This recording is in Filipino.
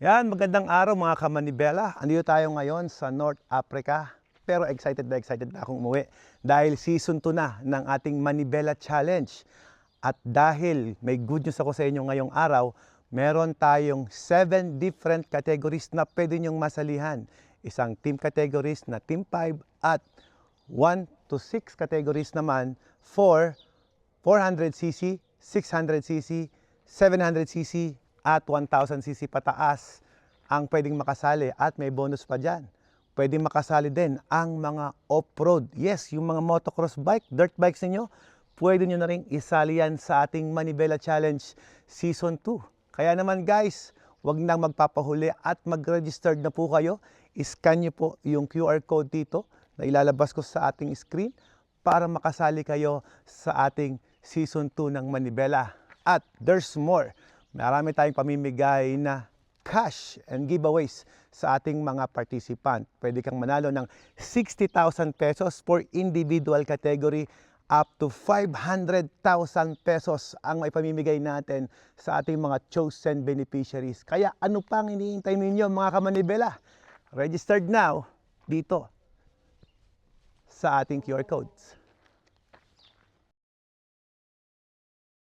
Yan, magandang araw mga kamanibela. Andito tayo ngayon sa North Africa. Pero excited na akong umuwi dahil season 2 na ng ating Manibela Challenge. At dahil may good news ako sa inyo ngayong araw, meron tayong 7 different categories na pwede nyong masalihan. Isang team categories na Team 5 at 1 to 6 categories naman for 400cc, 600cc, 700cc at 1000cc pataas ang pwedeng makasali at may bonus pa dyan. Pwedeng makasali din ang mga off-road. Yes, yung mga motocross bike, dirt bikes ninyo, pwede nyo na rin isali yan sa ating Manibela Challenge Season 2. Kaya naman guys, wag nang magpapahuli at mag-registered na po kayo. I-scan nyo po yung QR code dito na ilalabas ko sa ating screen para makasali kayo sa ating Season 2 ng Manibela. At there's more. Marami tayong pamimigay na cash and giveaways sa ating mga participant. Pwede kang manalo ng 60,000 pesos for individual category, up to 500,000 pesos ang may pamimigay natin sa ating mga chosen beneficiaries. Kaya ano pang iniintay ninyo mga kamanibela? Registered now dito sa ating QR codes.